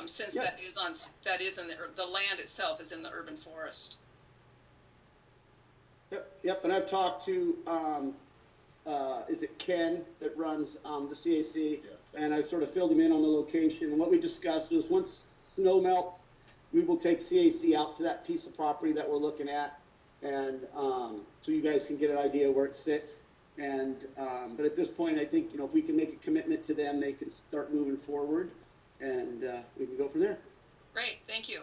since Yep. that is in the land itself is in the urban forest. Yep, and I've talked to, is it Ken that runs the CAC? Yeah. And I sort of filled him in on the location. And what we discussed was once snow melts, we will take CAC out to that piece of property that we're looking at. And so you guys can get an idea where it sits. And but at this point, I think, if we can make a commitment to them, they can start moving forward, and we can go from there. Great, thank you.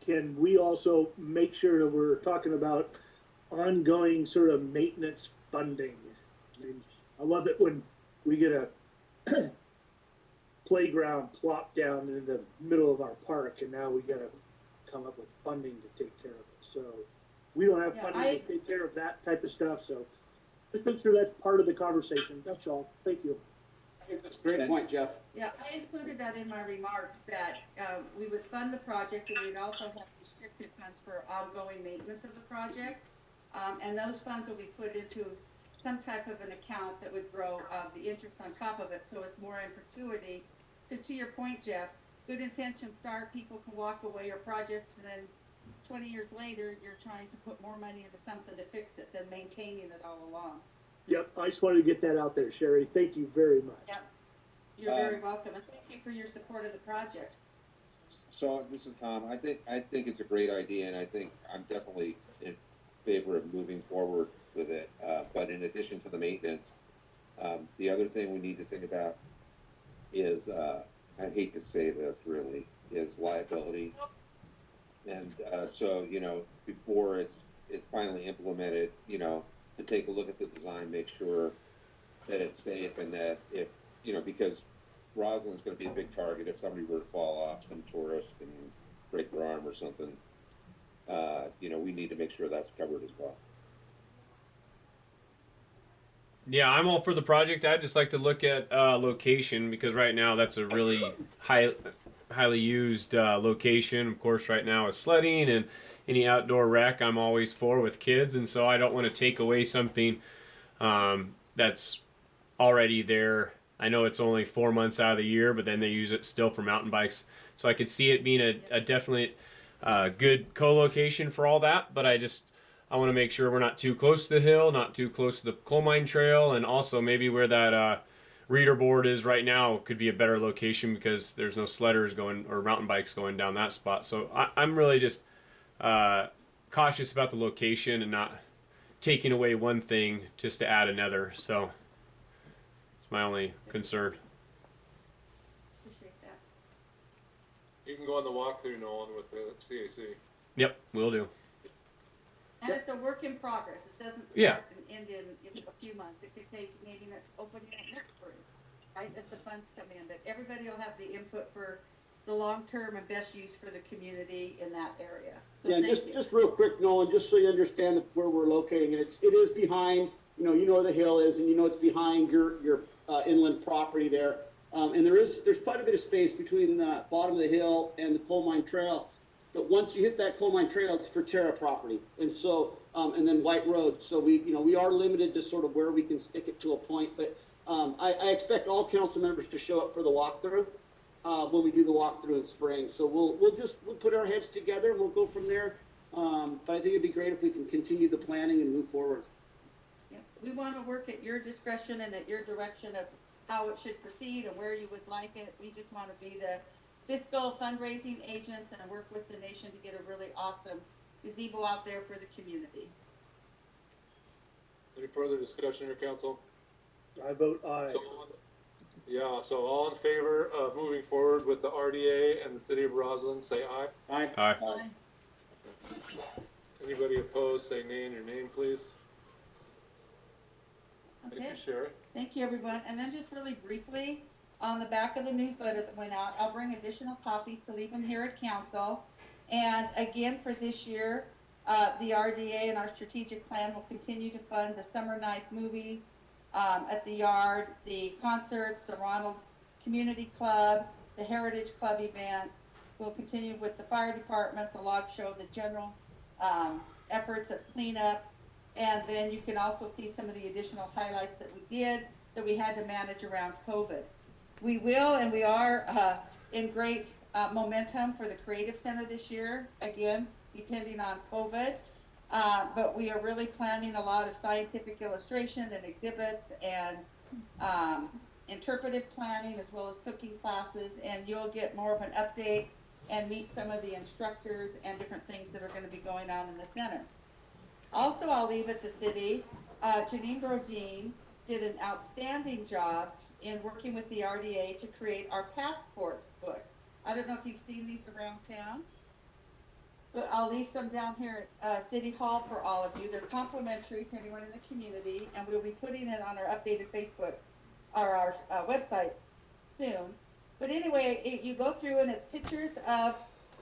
Can we also make sure that we're talking about ongoing sort of maintenance funding? I mean, I love it when we get a playground plopped down in the middle of our park, and now we got to come up with funding to take care of it. So we don't have funding to take care of that type of stuff. So just make sure that's part of the conversation. That's all. Thank you. That's a great point, Jeff. Yeah, I included that in my remarks, that we would fund the project, and we'd also have restricted funds for ongoing maintenance of the project. And those funds will be put into some type of an account that would grow the interest on top of it, so it's more in perpetuity. Because to your point, Jeff, good intentions start, people can walk away or projects, and then 20 years later, you're trying to put more money into something to fix it than maintaining it all along. Yep, I just wanted to get that out there, Sherry. Thank you very much. Yep, you're very welcome, and thank you for your support of the project. So this is Tom. I think it's a great idea, and I think I'm definitely in favor of moving forward with it. But in addition to the maintenance, the other thing we need to think about is, I hate to say this really, is liability. And so, before it's finally implemented, to take a look at the design, make sure that it's safe, and that if, because Roslyn's going to be a big target if somebody were to fall off, some tourist and break their arm or something, we need to make sure that's covered as well. Yeah, I'm all for the project. I'd just like to look at location, because right now that's a really highly used location. Of course, right now is sledding and any outdoor rec I'm always for with kids, and so I don't want to take away something that's already there. I know it's only 4 months out of the year, but then they use it still for mountain bikes. So I could see it being a definitely good co-location for all that, but I want to make sure we're not too close to the hill, not too close to the coal mine trail, and also maybe where that reader board is right now could be a better location, because there's no sledders going or mountain bikes going down that spot. So I'm really just cautious about the location and not taking away one thing just to add another. So it's my only concern. Appreciate that. You can go on the walkthrough, Nolan, with the CAC. Yep, will do. And it's a work in progress. It doesn't start Yeah. and end in a few months. It could take maybe opening it next spring, right, as the funds come in. But everybody will have the input for the long-term and best use for the community in that area. So Yeah, and thank you. just real quick, Nolan, just so you understand where we're locating it, it is behind, you know where the hill is, and it's behind your inland property there. And there's quite a bit of space between the bottom of the hill and the coal mine trail. But once you hit that coal mine trail, it's for Terra property, and so and then White Road. So we are limited to sort of where we can stick it to a point. But I expect all council members to show up for the walkthrough when we do the walkthrough in spring. So we'll put our heads together and we'll go from there. But I think it'd be great if we can continue the planning and move forward. Yeah. We want to work at your discretion and at your direction of how it should proceed and where you would like it. We just want to be the fiscal fundraising agents and work with the nation to get a really awesome gazebo out there for the community. Any further discussion here, council? I vote aye. So all in favor of moving forward with the RDA and the city of Roslyn, say aye. Aye. Aye. Anybody opposed, say nay in your name, please. Okay. Thank you, Sherry. Thank you, everyone. And then just really briefly, on the back of the newsletter that went out, I'll bring additional copies to leave them here at council. And again, for this year, the RDA and our strategic plan will continue to fund the Summer Nights movie at the yard, the concerts, the Ronald Community Club, the Heritage Club event. We'll continue with the fire department, the log show, the general efforts of cleanup. And then you can also see some of the additional highlights that we had to manage around COVID. We will, and we are in great momentum for the Creative Center this year, again, depending on COVID. But we are really planning a lot of scientific illustration and exhibits and interpretive planning as well as cooking classes, and you'll get more of an update and meet some of the instructors and different things that are going to be going on in the center. Also, I'll leave at the city, Janine Brodeen did an outstanding job in working with the RDA to create our passport book. I don't know if you've seen these around town, but I'll leave some down here at City Hall for all of you. They're complimentary to anyone in the community, and we'll be putting it on our updated Facebook or our website soon. But anyway, you go through and it's pictures of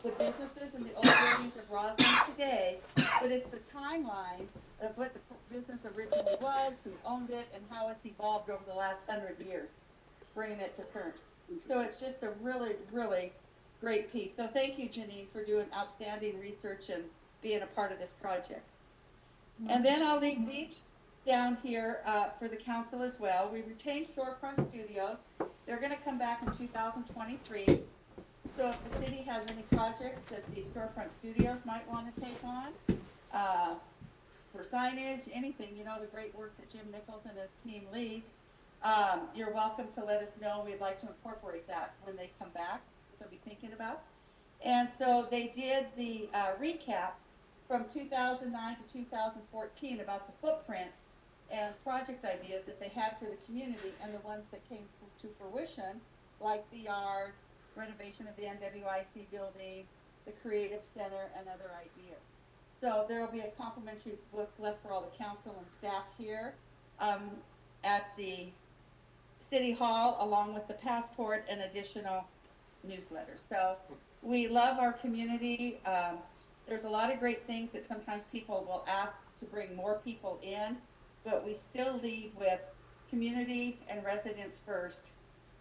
the businesses and the old buildings of Roslyn today, but it's the timeline of what the business originally was, who owned it, and how it's evolved over the last 100 years, bringing it to current. So it's just a really, really great piece. So thank you, Janine, for doing outstanding research and being a part of this project. And then I'll leave these down here for the council as well. We retained Storefront Studios. They're going to come back in 2023. So if the city has any projects that the Storefront Studios might want to take on, for signage, anything, you know, the great work that Jim Nichols and his team leads, you're welcome to let us know. We'd like to incorporate that when they come back, so be thinking about. And so they did the recap from 2009 to 2014 about the footprint and project ideas that they had for the community and the ones that came to fruition, like the yard, renovation of the NWIC building, the Creative Center, and other ideas. So there will be a complimentary book left for all the council and staff here at the City Hall, along with the passport and additional newsletters. So we love our community. There's a lot of great things that sometimes people will ask to bring more people in, but we still lead with community and residents first,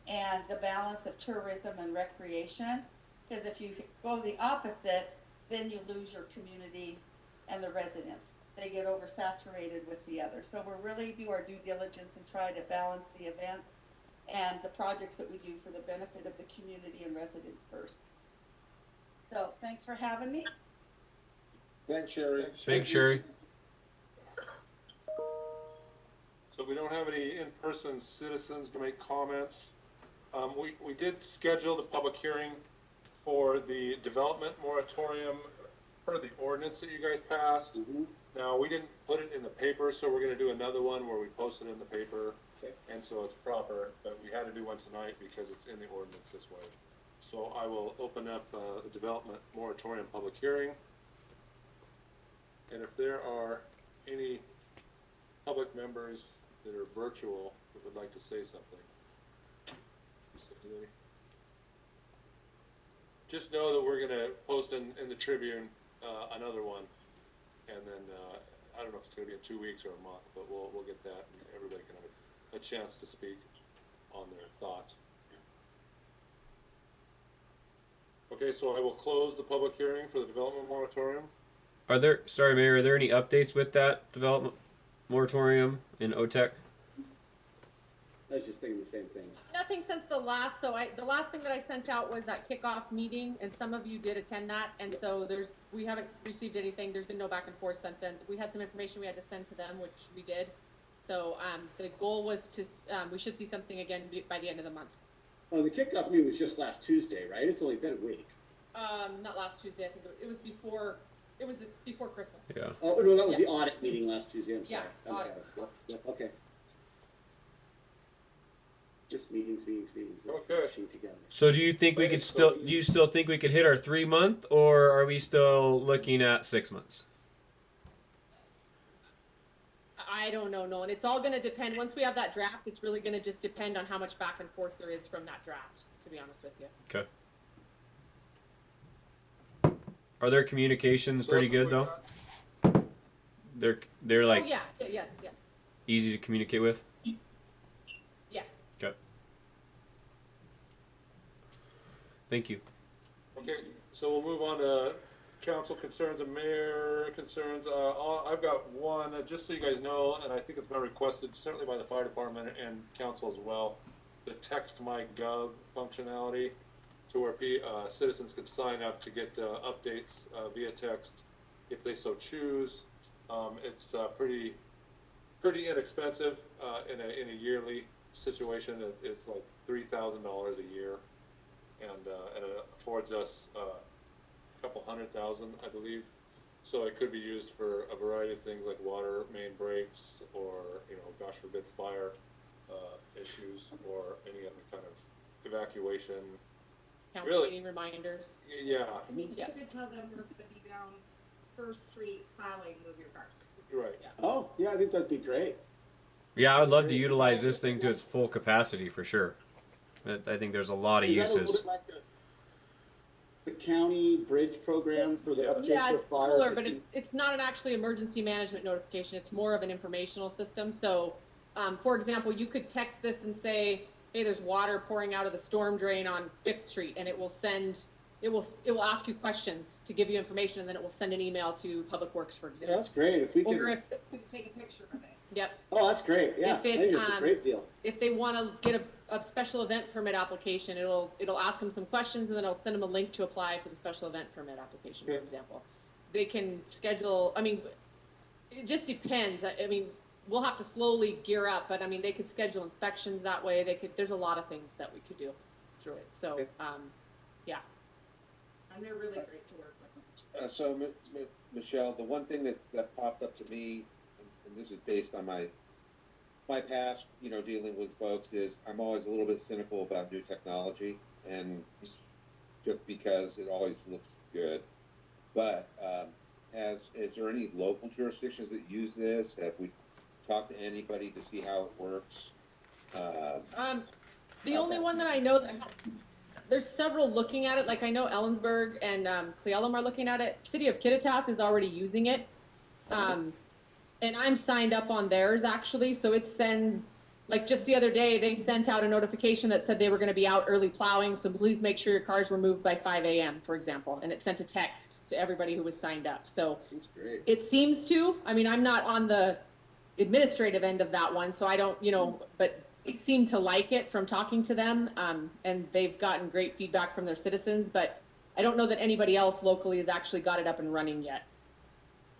and the balance of tourism and recreation. Because if you go the opposite, then you lose your community and the residents. They get oversaturated with the other. So we really do our due diligence and try to balance the events and the projects that we do for the benefit of the community and residents first. So thanks for having me. Thanks, Sherry. Thanks, Sherry. So we don't have any in-person citizens to make comments. We did schedule the public hearing for the development moratorium per the ordinance that you guys passed. Mhm. Now, we didn't put it in the paper, so we're gonna do another one where we post it in the paper. Okay. And so it's proper, but we had to do one tonight because it's in the ordinance this way. So I will open up the development moratorium public hearing. And if there are any public members that are virtual that would like to say something. Just know that we're gonna post in the Tribune, another one. And then, I don't know if it's gonna be in 2 weeks or a month, but we'll get that and everybody can have a chance to speak on their thoughts. Okay, so I will close the public hearing for the development moratorium. Sorry, Mayor, are there any updates with that development moratorium in OTEC? I was just thinking the same thing. Nothing since the last, the last thing that I sent out was that kickoff meeting, and some of you did attend that, and so we haven't received anything, there's been no back and forth sent in. We had some information we had to send to them, which we did. So, the goal was to, we should see something again by the end of the month. Oh, the kickoff meeting was just last Tuesday, right? It's only been a week. Not last Tuesday, I think it was before Christmas. Yeah. Oh, no, that was the audit meeting last Tuesday, I'm sorry. Yeah, audit. Okay. Just meetings. Okay. Pushing together. So do you think we could do you still think we could hit our 3 month, or are we still looking at 6 months? I don't know, Nolan. It's all gonna depend, once we have that draft, it's really gonna just depend on how much back and forth there is from that draft, to be honest with you. Okay. Are their communications pretty good though? They're like Oh, yeah, yes. easy to communicate with? Yeah. Okay. Thank you. Okay, so we'll move on to council concerns and mayor concerns. I've got one, just so you guys know, and I think it's been requested certainly by the fire department and council as well, the text my gov functionality. to where citizens could sign up to get updates via text if they so choose. It's pretty inexpensive in a yearly situation. It's like $3,000 a year, and it affords us a couple $100,000, I believe. So it could be used for a variety of things like water main breaks, or gosh forbid, fire issues, or any other kind of evacuation. Council Really? meeting reminders. Yeah, I mean, you Yeah. could tell them we're gonna be down First Street plowing, move your cars. right. Oh, yeah, I think that'd be great. Yeah, I would love to utilize this thing to its full capacity for sure. I think there's a lot of Is that a little uses. bit like the county bridge program for the update Yeah, for it's fire? similar, but it's not an actually emergency management notification. It's more of an informational system. So, for example, you could text this and say, "Hey, there's water pouring out of the storm drain on 5th Street," and it will ask you questions to give you information, and then it will send an email to Public Works, for Yeah, example. that's great. If we Or could, if Take a picture of it. yep, oh, that's great. Yeah, If it, I think it's a great deal. if they want to get a special event permit application, it'll ask them some questions, and then it'll send them a link to apply for the special event permit application, for Okay. example. They can schedule, I mean, it just depends. I mean, we'll have to slowly gear up, but I mean, they could schedule inspections that way. There's a lot of things that we could do through it. So, Okay. yeah. And they're really great to work with. So, Michelle, the one thing that popped up to me, and this is based on my past, dealing with folks, is I'm always a little bit cynical about new technology, and just because it always looks good. But is there any local jurisdictions that use this? Have we talked to anybody to see how it works? The only one that I know there's several looking at it. Like I know Ellensburg and Cleellum are looking at it. City of Kittitas is already using it, and I'm signed up on theirs actually. So it sends, like just the other day, they sent out a notification that said they were going to be out early plowing. So please make sure your cars were moved by 5 a.m. for example, and it sent a text to everybody who was signed up. So That's great. it seems to. I mean, I'm not on the administrative end of that one, so I don't, but they seem to like it from talking to them, and they've gotten great feedback from their citizens, but I don't know that anybody else locally has actually got it up and running yet.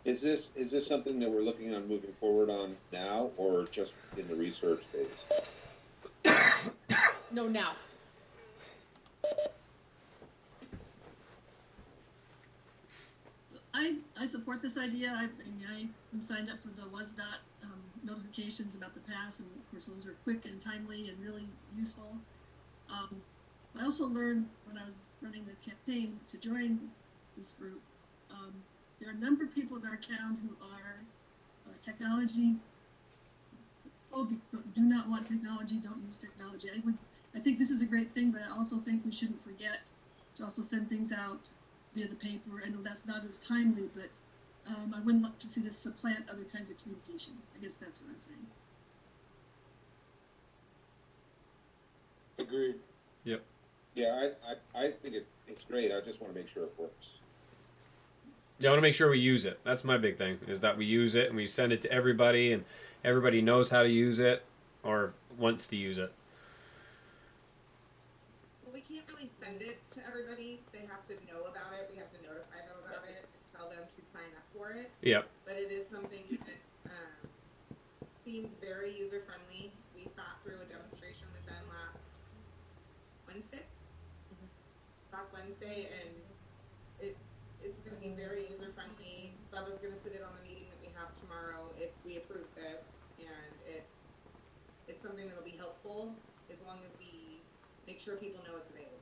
Is this something that we're looking on moving forward on now, or just in the research phase? No, now. I support this idea. I've been signed up for the WSDOT notifications about the pass, and of course those are quick and timely and really useful. I also learned when I was running the campaign to join this group, there are a number of people in our town who are technology phobic, do not want technology, don't use technology. I think this is a great thing, but I also think we shouldn't forget to also send things out via the paper. I know that's not as timely, but I wouldn't like to see this supplant other kinds of communication. I guess that's what I'm saying. Agreed. Yep. Yeah, I think it's great. I just want to make sure it works. Yeah, I want to make sure we use it. That's my big thing, is that we use it and we send it to everybody, and everybody knows how to use it or wants to use it. Well, we can't really send it to everybody. They have to know about it. We have to notify them about it and tell them to sign up for it. Yep. But it is something that seems very user friendly. We sat through a demonstration with them last Wednesday, and it's going to be very user friendly. Bubba's going to sit in on the meeting that we have tomorrow if we approve this, and it's something that'll be helpful as long as we make sure people know it's available.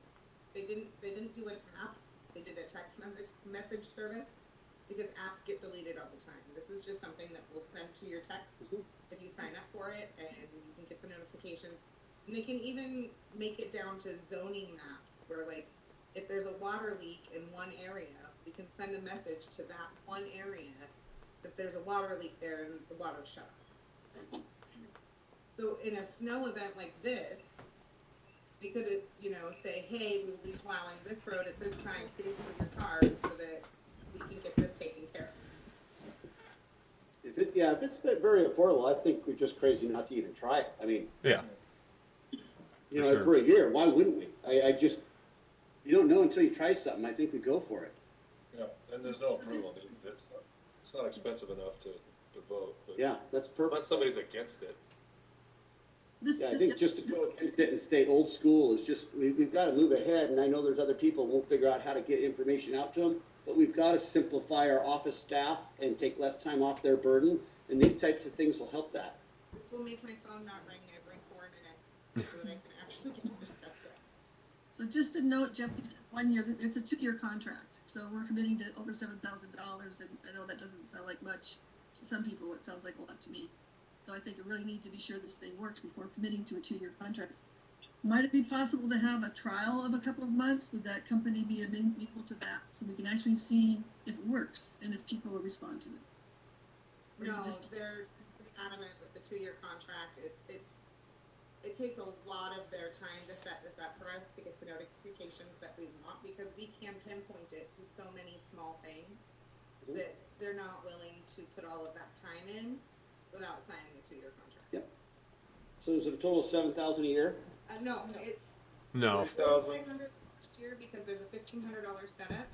They didn't do an app. They did a text message service, because apps get deleted all the time. This is just something that we'll send to your text if you sign up for it, and you can get the notifications. And they can even make it down to zoning maps, where like if there's a water leak in one area, we can send a message to that one area that there's a water leak there and the water's shut off. So in a snow event like this, we could, say, hey, we will be plowing this road at this time, please move your cars so that we can get this taken care of. If it's very affordable, I think we're just crazy not to even try it. I mean, Yeah. For sure. for a year, why wouldn't we? You don't know until you try something. I think we go for it. Yeah, and there's no So approval just- needed. It's not expensive enough to vote, but Yeah, that's perfect. unless somebody's against it. This, Yeah, I just think just to go against it and stay old school is just, we've got to move ahead, and I know there's other people who won't figure out how to get information out to them, but we've got to simplify our office staff and take less time off their burden, and these types of things will help that. This will make my phone not ring every 4 minutes so that I can actually get more stuff done. So just a note, Jeff, you said 1 year, it's a 2-year contract, so we're committing to over $7,000, and I know that doesn't sound like much to some people, it sounds like a lot to me. So I think we really need to be sure this thing works before committing to a 2-year contract. Might it be possible to have a trial of a couple of months? Would that company be amenable to that, so we can actually see if it works and if people will respond to it? Or you No, just- they're adamant with the 2-year contract. It takes a lot of their time to set this up for us to get the notifications that we want, because we can pinpoint it to so many small things that they're not willing to put all of that time in without signing a 2-year contract. Yep. So is it a total of 7,000 a year? No, it's No. 3,000. $500 this year because there's a $1,500 setup,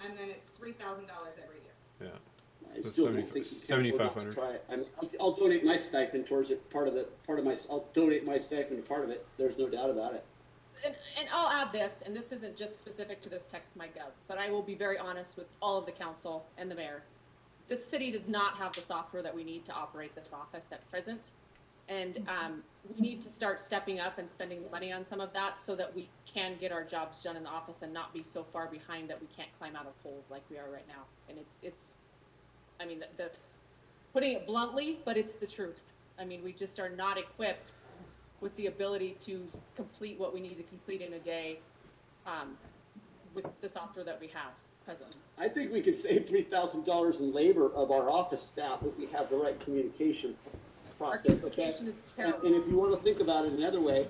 and then it's $3,000 every year. Yeah. I So still don't 70 think we can afford not to 7,500. try it. I mean, I'll donate my stipend towards it, I'll donate my stipend to part of it, there's no doubt about it. And I'll add this, and this isn't just specific to this text my gov, but I will be very honest with all of the council and the mayor. This city does not have the software that we need to operate this office at present. And we need to start stepping up and spending money on some of that so that we can get our jobs done in the office and not be so far behind that we can't climb out of holes like we are right now. And I mean, that's putting it bluntly, but it's the truth. I mean, we just are not equipped with the ability to complete what we need to complete in a day with the software that we have presently. I think we could save $3,000 in labor of our office staff if we have the right communication Our process, okay? communication is And terrible. if you want to think about it another way,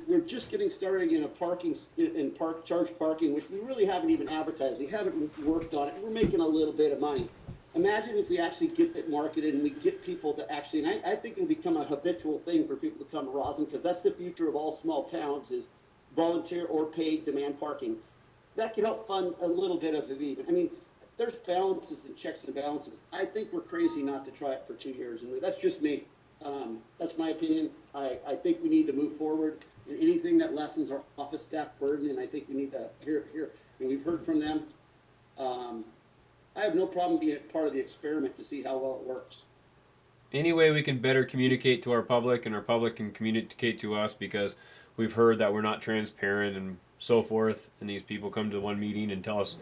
we're just getting started in charge parking, which we really haven't even advertised. We haven't worked on it. We're making a little bit of money. Imagine if we actually get it marketed and we get people to actually, and I think it'll become a habitual thing for people to come to Roslyn, because that's the future of all small towns, is volunteer or paid demand parking. That could help fund a little bit of it even. I mean, there's balances and checks and balances. I think we're crazy not to try it for 2 years, and that's just me. That's my opinion. I think we need to move forward in anything that lessens our office staff burden, and I think we need to hear, and we've heard from them. I have no problem being part of the experiment to see how well it works. Any way we can better communicate to our public and our public can communicate to us, because we've heard that we're not transparent and so forth, and these people come to one meeting and tell us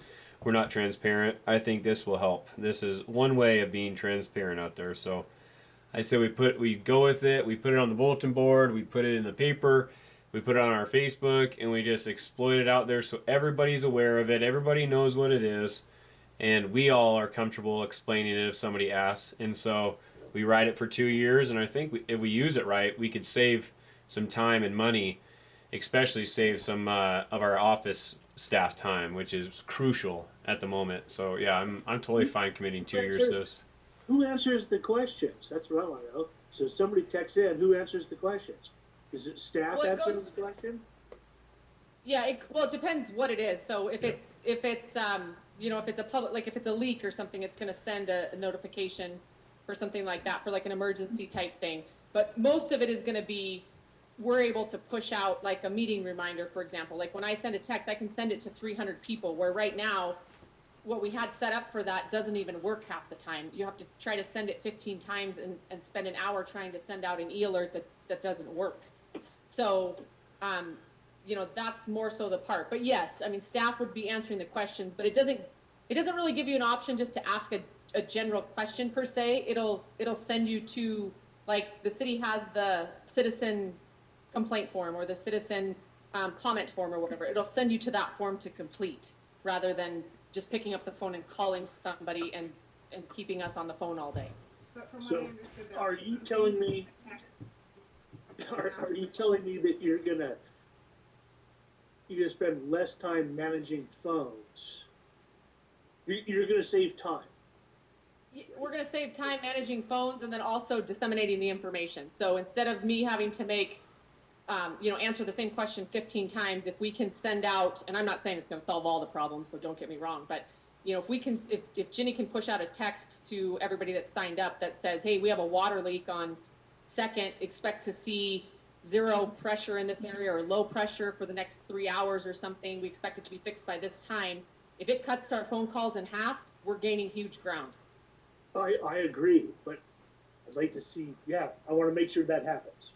we're not transparent. I think this will help. This is one way of being transparent out there. So I say we go with it, we put it on the bulletin board, we put it in the paper, we put it on our Facebook, and we just exploit it out there so everybody's aware of it, everybody knows what it is, and we all are comfortable explaining it if somebody asks. And so we write it for 2 years, and I think if we use it right, we could save some time and money, especially save some of our office staff time, which is crucial at the moment. So yeah, I'm totally fine committing 2 years to this. Who answers the questions? That's what I want to know. So somebody texts in, who answers the questions? Is it staff Well, it answering goes- the question? Yeah, it depends what it is. So if it's you know, if it's a public, like if it's a leak or something, it's going to send a notification for something like that, for like an emergency type thing. But most of it is going to be, we're able to push out like a meeting reminder, for example. Like when I send a text, I can send it to 300 people, where right now what we had set up for that doesn't even work half the time. You have to try to send it 15 times and spend an hour trying to send out an e-alert that doesn't work. So, you know, that's more so the part. But yes, I mean, staff would be answering the questions, but it doesn't really give you an option just to ask a general question per se. It'll send you to, like, the city has the citizen complaint form or the citizen comment form or whatever. It'll send you to that form to complete, rather than just picking up the phone and calling somebody and keeping us on the phone all day. But from what So, I understood, that are you telling me, are you telling me that you're gonna spend less time managing phones? You're gonna save time. We're going to save time managing phones and then also disseminating the information. So instead of me having to make answer the same question 15 times, if we can send out, and I'm not saying it's going to solve all the problems, so don't get me wrong, but if we can, if Ginny can push out a text to everybody that's signed up that says, hey, we have a water leak on Second, expect to see 0 pressure in this area or low pressure for the next 3 hours or something. We expect it to be fixed by this time. If it cuts our phone calls in half, we're gaining huge ground. I agree, but I'd like to see, I want to make sure that happens.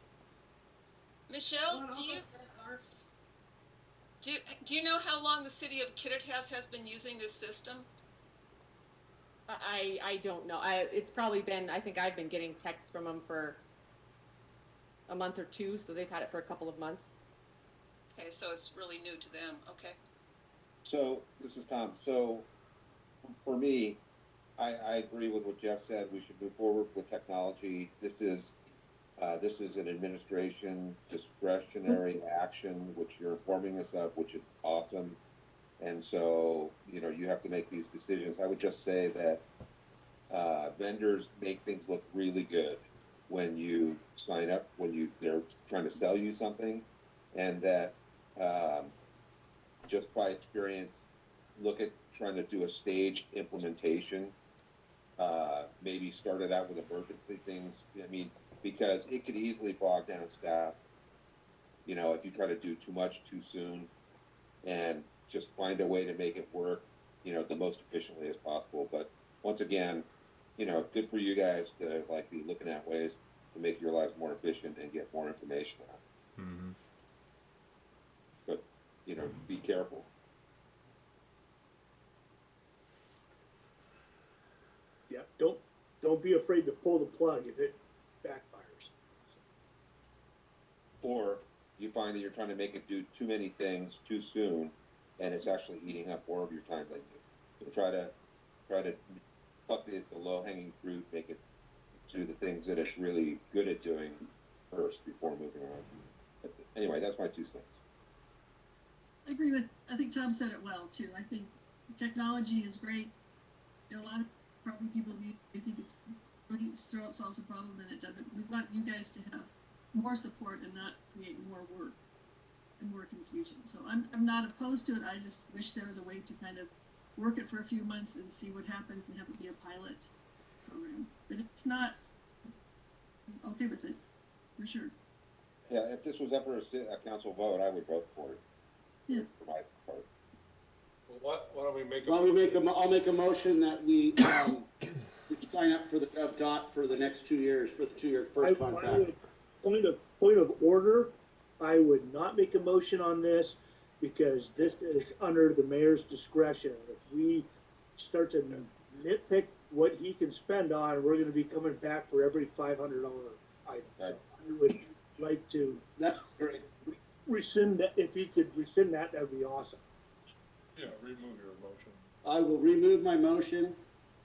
Michelle, do you know how long the city of Kittitas has been using this system? I don't know. It's probably been, I think I've been getting texts from them for a month or 2, so they've had it for a couple of months. Okay, so it's really new to them. Okay. So, this is Tom. So, for me, I agree with what Jeff said. We should move forward with technology. This is an administration discretionary action, which you're informing us of, which is awesome. And so, you have to make these decisions. I would just say that vendors make things look really good when you sign up, they're trying to sell you something, and that just by experience, look at trying to do a staged implementation. Maybe start it out with emergency things. Because it could easily bog down staff, if you try to do too much too soon, and just find a way to make it work, the most efficiently as possible. But once again, good for you guys to be looking at ways to make your lives more efficient and get more information out. Mm-hmm. But, be careful. Yeah, don't be afraid to pull the plug if it backfires. Or you find that you're trying to make it do too many things too soon, and it's actually eating up more of your time than you. So try to pluck the low-hanging fruit, make it do the things that it's really good at doing first before moving on. But anyway, that's my 2 cents. I think Tom said it well too. I think technology is great. A lot of probably people they think it's solves a problem, and it doesn't. We want you guys to have more support and not create more work and more confusion. So I'm not opposed to it. I just wish there was a way to kind of work it for a few months and see what happens and have it be a pilot program. But it's not, I'm okay with it, for sure. Yeah, if this was ever a council vote, I would vote for it. Yeah. For my part. Well, why don't we make I'll make a motion that we sign up for the GovDot for the next 2 years, for the 2-year first contract. Point of order, I would not make a motion on this because this is under the mayor's discretion. If we start to nitpick what he can spend on, we're gonna be coming back for every $500 item. So I would like to That's great. rescind that. If he could rescind that, that'd be awesome. Yeah, remove your motion. I will remove my motion,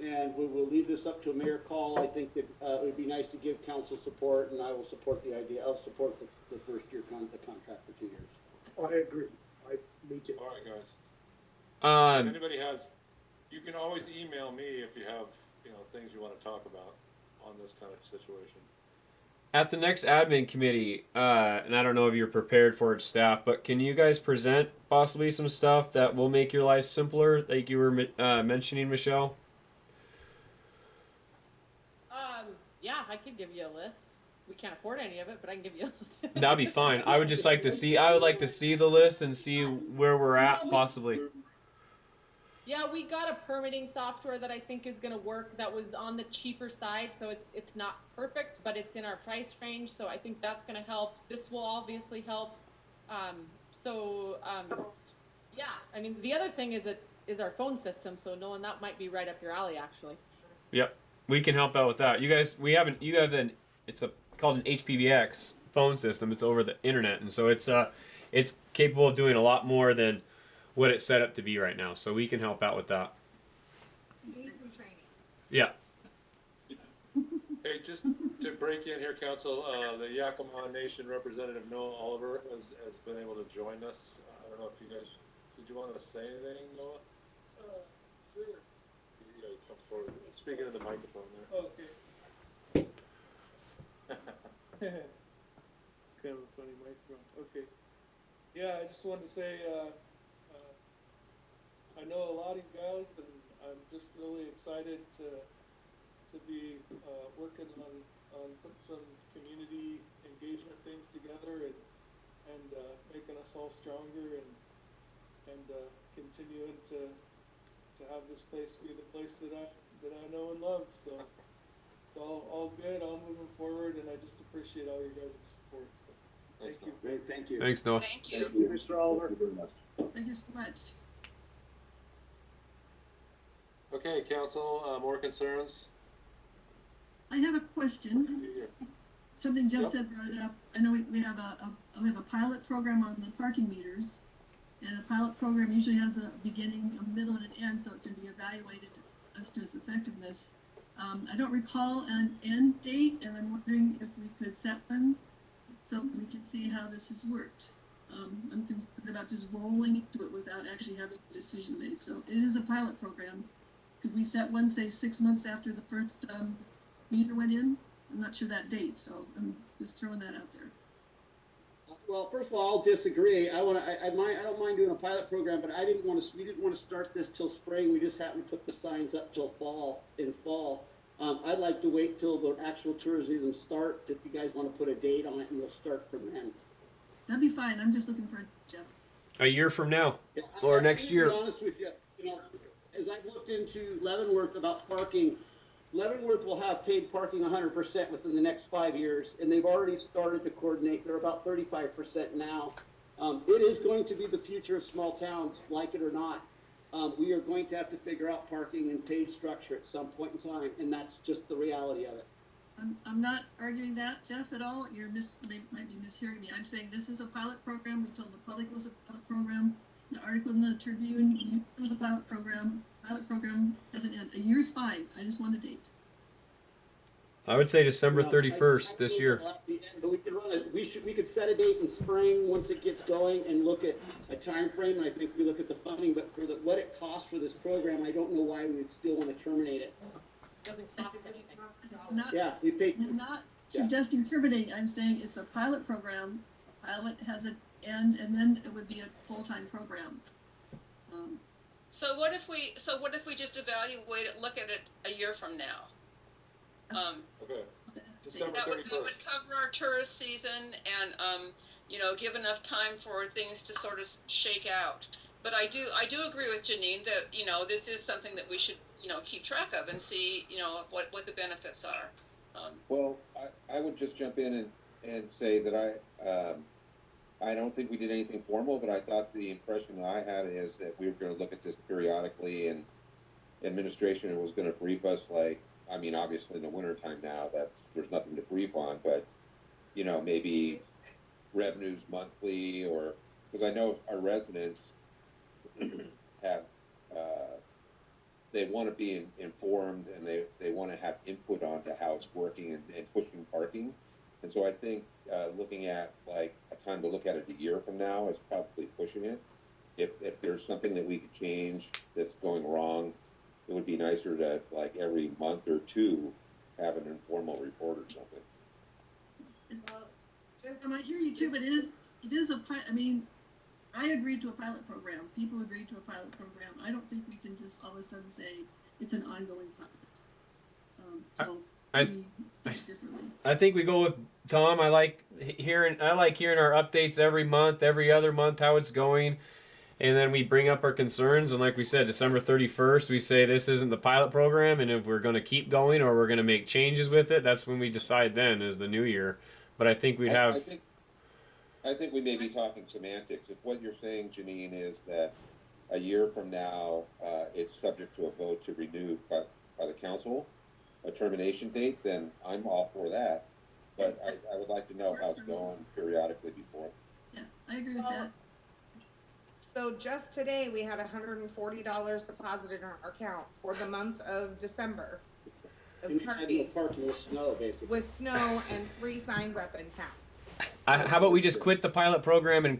and we will leave this up to a mayor call. I think that it would be nice to give council support, and I will support the idea. I'll support the first year the contract for 2 years. I agree. Me too. All right, guys. If Um, anybody has, you can always email me if you have, things you want to talk about on this kind of situation. at the next admin committee, and I don't know if you're prepared for it, staff, but can you guys present possibly some stuff that will make your life simpler, like you were mentioning, Michelle? Yeah, I could give you a list. We can't afford any of it, but I can give you a list. That'd be fine. I would just like to see. I would like to see the list and see where we're at, possibly. Yeah, we got a permitting software that I think is going to work. That was on the cheaper side, so it's not perfect, but it's in our price range. So I think that's going to help. This will obviously help. Yeah. I mean, the other thing is our phone system. So Nolan, that might be right up your alley, actually. Yep, we can help out with that. You guys, you have called an HPBX phone system. It's over the internet, and so it's capable of doing a lot more than what it's set up to be right now. So we can help out with that. Need some training. Yeah. Hey, just to break in here, council, the Yakima Nation representative Noah Oliver has been able to join us. I don't know if you guys, did you want to say anything, Noah? Sure. You gotta come forward. Speaking to the microphone there. Okay. It's kind of a funny microphone. Okay. Yeah, I just wanted to say, I know a lot of you guys, and I'm just really excited to be working on putting some community engagement things together and making us all stronger and continuing to have this place be the place that I know and love. So it's all good, all moving forward, and I just appreciate all your guys' support. So thank you. Great, thank you. Thanks, Noah. Thank you. Thank you, Mr. Oliver. Thank you very much. Thank you so much. Okay, council, more concerns? I have a question. Something Jeff Yep. said brought it up. I know we have a pilot program on the parking meters, and a pilot program usually has a beginning, a middle, and an end, so it can be evaluated as to its effectiveness. I don't recall an end date, and I'm wondering if we could set one so we can see how this has worked. I'm concerned about just rolling into it without actually having a decision made. So it is a pilot program. Could we set one, say, 6 months after the first meter went in? I'm not sure that date, so I'm just throwing that out there. Well, first of all, I'll disagree. I don't mind doing a pilot program, but we didn't want to start this till spring. We just happened to put the signs up till fall. I'd like to wait till the actual tourism season starts, if you guys want to put a date on it, and we'll start from then. That'd be fine. I'm just looking for a Jeff. A year from now, Yeah, or next year. To be honest with you, as I've looked into Leavenworth about parking, Leavenworth will have paid parking 100% within the next 5 years, and they've already started to coordinate. They're about 35% now. It is going to be the future of small towns, like it or not. We are going to have to figure out parking and paid structure at some point in time, and that's just the reality of it. I'm not arguing that, Jeff, at all. You're might be mishearing me. I'm saying this is a pilot program. We told the public it was a pilot program. The article in the Tribune, it was a pilot program. Pilot program doesn't end. A year's fine. I just want a date. I would say December 31st this year. But we could we could set a date in spring once it gets going and look at a time frame. And I think we look at the funding, but for what it costs for this program, I don't know why we would still want to terminate it. Doesn't cost anything. Yeah, we paid. I'm not Yeah. suggesting terminating. I'm saying it's a pilot program. Pilot has an end, and then it would be a full-time program. So what if we just evaluate it, look at it a year from now? Okay, That's December That would 31st. cover our tourist season and, give enough time for things to sort of shake out. But I do agree with Janine that, this is something that we should, keep track of and see, what the benefits are. Well, I would just jump in and say that I don't think we did anything formal, but I thought the impression I had is that we were going to look at this periodically, and administration was going to brief us, like, I mean, obviously in the wintertime now, there's nothing to brief on, but, maybe revenues monthly, or, because I know our residents have, they want to be informed, and they want to have input onto how it's working and pushing parking. And so I think looking at like a time to look at it a year from now is probably pushing it. If there's something that we could change that's going wrong, it would be nicer to, like, every month or two have an informal report or something. Well, just, I hear you too, but it is a pilot. I mean, I agreed to a pilot program. People agreed to a pilot program. I don't think we can just all of a sudden say it's an ongoing pilot. So I we think differently. I think we go with Tom. I like hearing our updates every month, every other month, how it's going. And then we bring up our concerns, and like we said, December 31st, we say this isn't the pilot program, and if we're going to keep going or we're going to make changes with it, that's when we decide then, is the new year. But I think we'd have... I think we may be talking semantics. If what you're saying, Janine, is that a year from now, it's subject to a vote to renew by the council, a termination date, then I'm all for that. But I would like to know how it's going periodically before. Yeah, I agree with that. so just today, we had $140 deposited in our account for the month of December. Of And we had no parking, parking with snow, basically. with snow and 3 signs up in town. How about we just quit the pilot program and